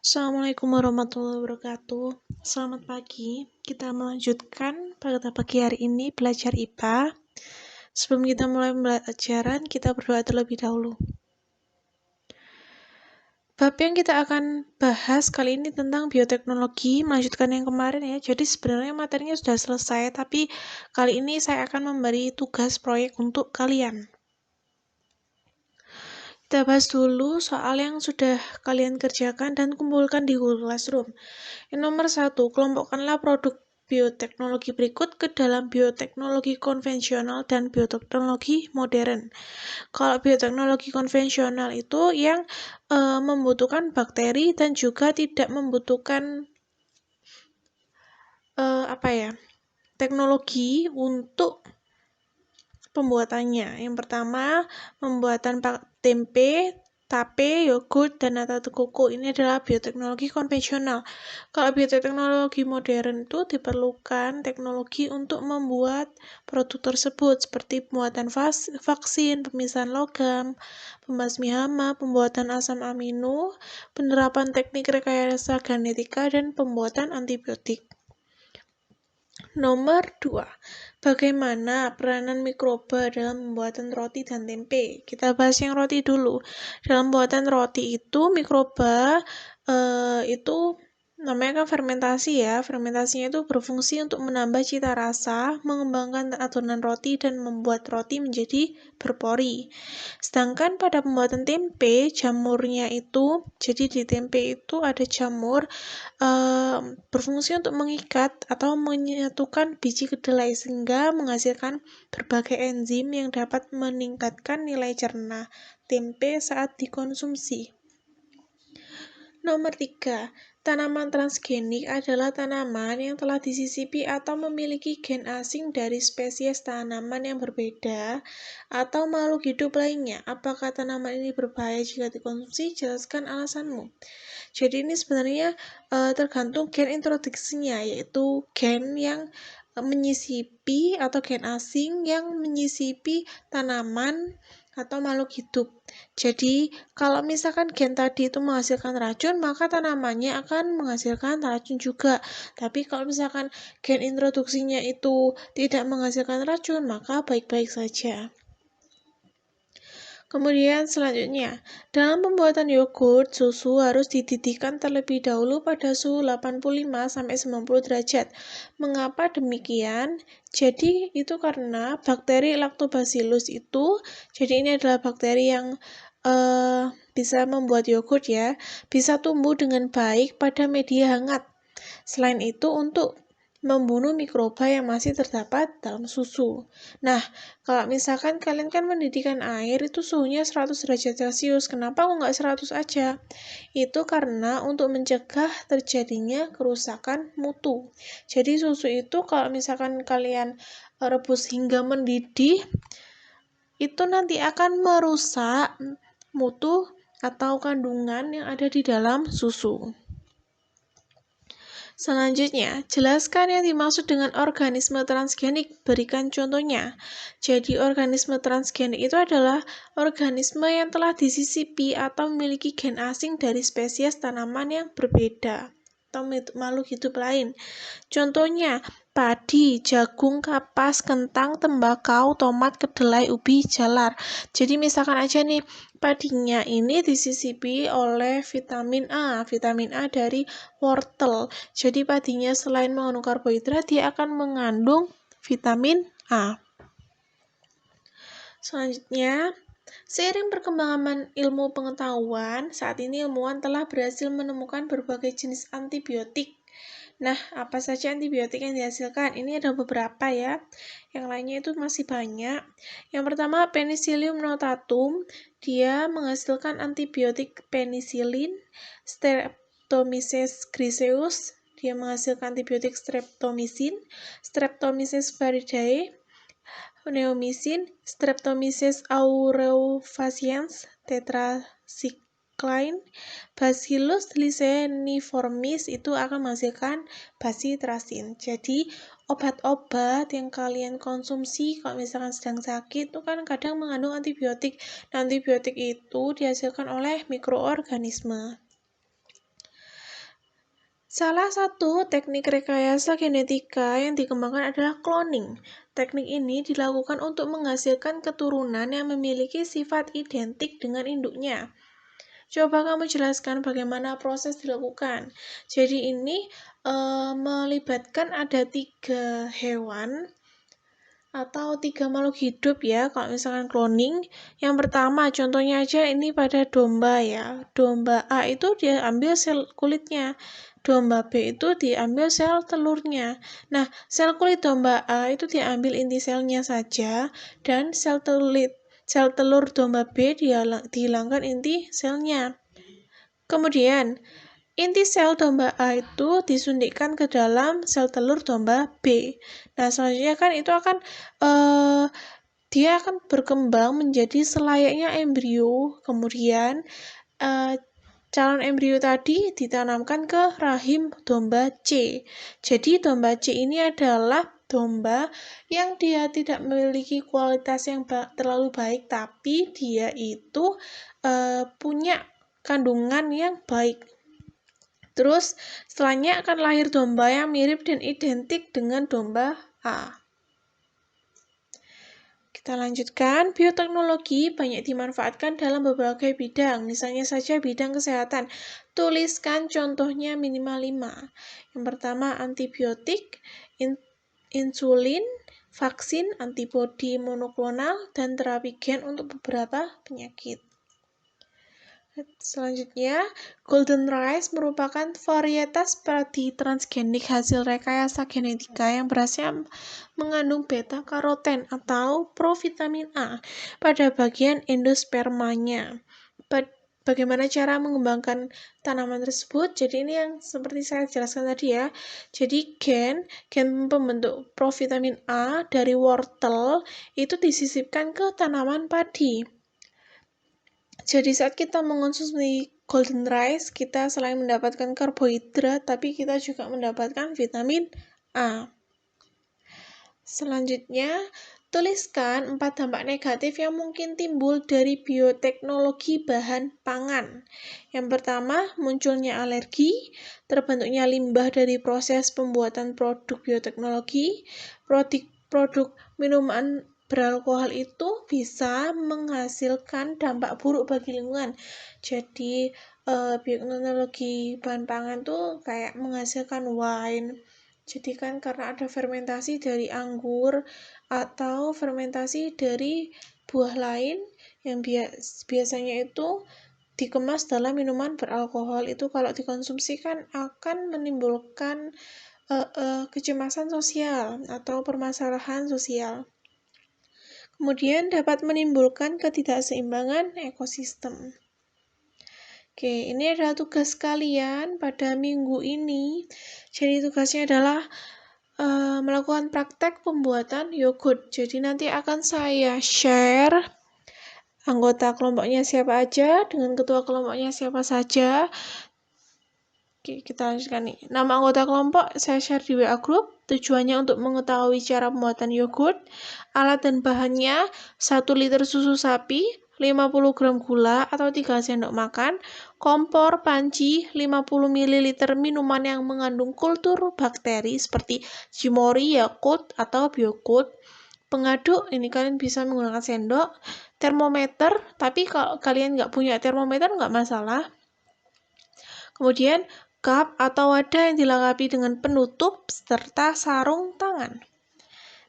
Assalamualaikum warahmatullahi wabarakatuh. Selamat pagi. Kita melanjutkan pada pagi hari ini belajar IPA. Sebelum kita mulai pembelajaran, kita berdoa terlebih dahulu. Bab yang kita akan bahas kali ini tentang bioteknologi, melanjutkan yang kemarin ya. Jadi sebenarnya materinya sudah selesai, tapi kali ini saya akan memberi tugas proyek untuk kalian. Kita bahas dulu soal yang sudah kalian kerjakan dan kumpulkan di Google Classroom. Yang nomor 1, kelompokkanlah produk bioteknologi berikut ke dalam bioteknologi konvensional dan bioteknologi modern. Kalau bioteknologi konvensional itu yang membutuhkan bakteri dan juga tidak membutuhkan teknologi untuk pembuatannya. Yang pertama, pembuatan tempe, tape, yogurt, dan nata koko. Ini adalah bioteknologi konvensional. Kalau bioteknologi modern itu diperlukan teknologi untuk membuat produk tersebut, seperti pembuatan vaksin, pemisahan logam, pembasmi hama, pembuatan asam amino, penerapan teknik rekayasa genetika, dan pembuatan antibiotik. Nomor 2, bagaimana peranan mikroba dalam pembuatan roti dan tempe? Kita bahas yang roti dulu. Dalam pembuatan roti itu mikroba itu namanya kan fermentasi ya. Fermentasinya itu berfungsi untuk menambah cita rasa, mengembangkan adonan roti, dan membuat roti menjadi berpori. Sedangkan pada pembuatan tempe, jamurnya itu, jadi di tempe itu ada jamur berfungsi untuk mengikat atau menyatukan biji kedelai sehingga menghasilkan berbagai enzim yang dapat meningkatkan nilai cerna tempe saat dikonsumsi. Nomor 3, tanaman transgenik adalah tanaman yang telah disisipi atau memiliki gen asing dari spesies tanaman yang berbeda atau makhluk hidup lainnya. Apakah tanaman ini berbahaya jika dikonsumsi? Jelaskan alasanmu. Jadi ini sebenarnya tergantung gen introduksinya, yaitu gen yang menyisipi atau gen asing yang menyisipi tanaman atau makhluk hidup. Jadi, kalau misalkan gen tadi itu menghasilkan racun, maka tanamannya akan menghasilkan racun juga. Tapi kalau misalkan gen introduksinya itu tidak menghasilkan racun, maka baik-baik saja. Kemudian selanjutnya, dalam pembuatan yogurt, susu harus dididihkan terlebih dahulu pada suhu 85-90 derajat. Mengapa demikian? Jadi itu karena bakteri Lactobacillus itu, jadi ini adalah bakteri yang bisa membuat yogurt ya, bisa tumbuh dengan baik pada media hangat. Selain itu untuk membunuh mikroba yang masih terdapat dalam susu. Nah, kalau misalkan kalian kan mendidihkan air itu suhunya 100 derajat Celcius, kenapa kok nggak 100 aja? Itu karena untuk mencegah terjadinya kerusakan mutu. Jadi susu itu kalau misalkan kalian rebus hingga mendidih, itu nanti akan merusak mutu atau kandungan yang ada di dalam susu. Selanjutnya, jelaskan yang dimaksud dengan organisme transgenik. Berikan contohnya. Jadi, organisme transgenik itu adalah organisme yang telah disisipi atau memiliki gen asing dari spesies tanaman yang berbeda atau makhluk hidup lain. Contohnya, padi, jagung, kapas, kentang, tembakau, tomat, kedelai, ubi, jalar. Jadi misalkan aja nih, padinya ini disisipi oleh vitamin A dari wortel. Jadi padinya selain mengandung karbohidrat, dia akan mengandung vitamin A. Selanjutnya, seiring perkembangan ilmu pengetahuan, saat ini ilmuwan telah berhasil menemukan berbagai jenis antibiotik. Nah, apa saja antibiotik yang dihasilkan? Ini ada beberapa ya. Yang lainnya itu masih banyak. Yang pertama, Penicillium notatum. Dia menghasilkan antibiotik penicillin. Streptomyces griseus. Dia menghasilkan antibiotik streptomycin. Streptomyces faridae. Neomycin, Streptomyces aureofaciens, tetracycline, Bacillus licheniformis itu akan menghasilkan bacitracin. Jadi obat-obat yang kalian konsumsi kalau misalkan sedang sakit itu kan kadang mengandung antibiotik. Nah, antibiotik itu dihasilkan oleh mikroorganisme. Salah satu teknik rekayasa genetika yang dikembangkan adalah cloning. Teknik ini dilakukan untuk menghasilkan keturunan yang memiliki sifat identik dengan induknya. Coba kamu jelaskan bagaimana proses dilakukan. Jadi ini melibatkan ada 3 hewan atau 3 makhluk hidup ya, kalau misalkan cloning. Yang pertama, contohnya aja ini pada domba ya. Domba A itu dia ambil sel kulitnya. Domba B itu diambil sel telurnya. Nah, sel kulit domba A itu diambil inti selnya saja, dan sel telur domba B dihilangkan inti selnya. Kemudian, inti sel domba A itu disuntikkan ke dalam sel telur domba B. Nah, selanjutnya kan itu akan dia akan berkembang menjadi selayaknya embrio. Kemudian calon embrio tadi ditanamkan ke rahim domba C. Jadi domba C ini adalah domba yang dia tidak memiliki kualitas yang terlalu baik, tapi dia itu punya kandungan yang baik. Terus setelahnya akan lahir domba yang mirip dan identik dengan domba A. Kita lanjutkan, bioteknologi banyak dimanfaatkan dalam berbagai bidang, misalnya saja bidang kesehatan. Tuliskan contohnya minimal 5. Yang pertama, antibiotik, insulin, vaksin, antibodi monoklonal, dan terapi gen untuk beberapa penyakit. Selanjutnya, Golden Rice merupakan varietas padi transgenik hasil rekayasa genetika yang berhasil mengandung beta-karoten atau provitamin A pada bagian endospermanya. Bagaimana cara mengembangkan tanaman tersebut? Jadi ini yang seperti saya jelaskan tadi ya. Jadi gen pembentuk provitamin A dari wortel itu disisipkan ke tanaman padi. Jadi saat kita mengonsumsi golden rice, kita selain mendapatkan karbohidrat, tapi kita juga mendapatkan vitamin A. Selanjutnya, tuliskan 4 dampak negatif yang mungkin timbul dari bioteknologi bahan pangan. Yang pertama, munculnya alergi, terbentuknya limbah dari proses pembuatan produk bioteknologi, produk minuman beralkohol itu bisa menghasilkan dampak buruk bagi lingkungan. Jadi bioteknologi bahan pangan tuh kayak menghasilkan wine. Jadi kan karena ada fermentasi dari anggur atau fermentasi dari buah lain yang biasanya itu dikemas dalam minuman beralkohol, itu kalau dikonsumsi kan akan menimbulkan kecemasan sosial atau permasalahan sosial. Kemudian dapat menimbulkan ketidakseimbangan ekosistem. Oke, ini adalah tugas kalian pada minggu ini. Jadi tugasnya adalah melakukan praktek pembuatan yogurt. Jadi nanti akan saya share anggota kelompoknya siapa aja, dengan ketua kelompoknya siapa saja. Oke, kita lanjutkan nih. Nama anggota kelompok saya share di WA group. Tujuannya untuk mengetahui cara pembuatan yogurt. Alat dan bahannya 1 liter susu sapi, 50 gram gula atau 3 sendok makan, kompor, panci, 50 ml minuman yang mengandung kultur bakteri seperti Jimori, Yakult, atau Biokult. Pengaduk, ini kalian bisa menggunakan sendok, termometer, tapi kalau kalian nggak punya termometer nggak masalah. Kemudian cup atau wadah yang dilengkapi dengan penutup serta sarung tangan.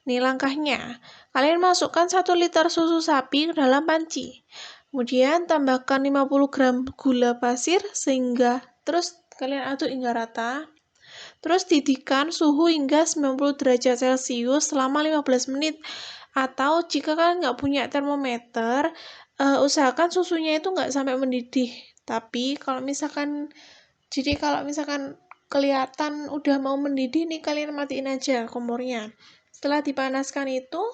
Nih langkahnya, kalian masukkan 1 liter susu sapi ke dalam panci. Kemudian tambahkan 50 gram gula pasir sehingga terus kalian aduk hingga rata. Terus didihkan suhu hingga 90 derajat Celcius selama 15 menit. Atau jika kalian nggak punya termometer, usahakan susunya itu nggak sampai mendidih. Tapi kalau misalkan kelihatan udah mau mendidih nih, kalian matiin aja kompornya. Setelah dipanaskan itu,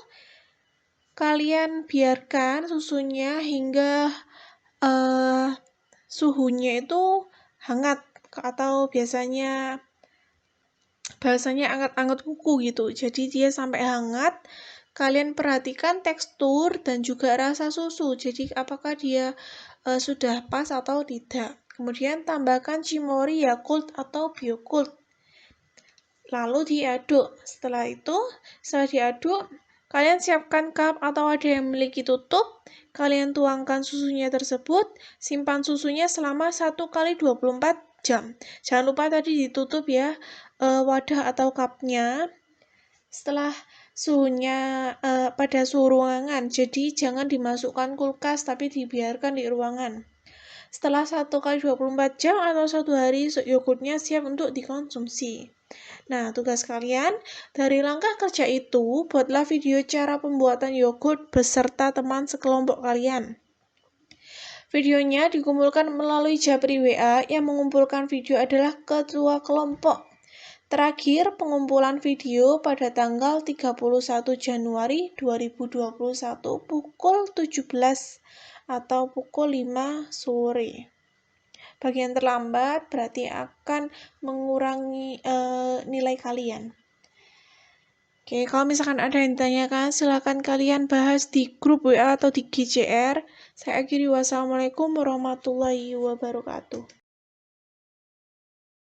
kalian biarkan susunya hingga suhunya itu hangat atau biasanya hangat kuku gitu. Jadi dia sampai hangat. Kalian perhatikan tekstur dan juga rasa susu. Jadi apakah dia sudah pas atau tidak. Kemudian tambahkan Cimory, Yakult, atau Biokult. Lalu diaduk. Setelah diaduk, kalian siapkan cup atau ada yang memiliki tutup. Kalian tuangkan susunya tersebut. Simpan susunya selama 1 kali 24 jam. Jangan lupa tadi ditutup ya wadah atau cupnya. Setelah suhunya pada suhu ruangan, jadi jangan dimasukkan kulkas tapi dibiarkan di ruangan. Setelah 1 kali 24 jam atau 1 hari, yogurtnya siap untuk dikonsumsi. Nah, tugas kalian, dari langkah kerja itu, buatlah video cara pembuatan yogurt beserta teman sekelompok kalian. Videonya dikumpulkan melalui Japri WA, yang mengumpulkan video adalah ketua kelompok. Terakhir, pengumpulan video pada tanggal 31 Januari 2021 pukul 17 atau pukul 5 sore. Bagi yang terlambat berarti akan mengurangi nilai kalian. Oke, kalau misalkan ada yang ditanyakan, silakan kalian bahas di grup WA atau di GCR. Saya akhiri, wassalamualaikum warahmatullahi wabarakatuh.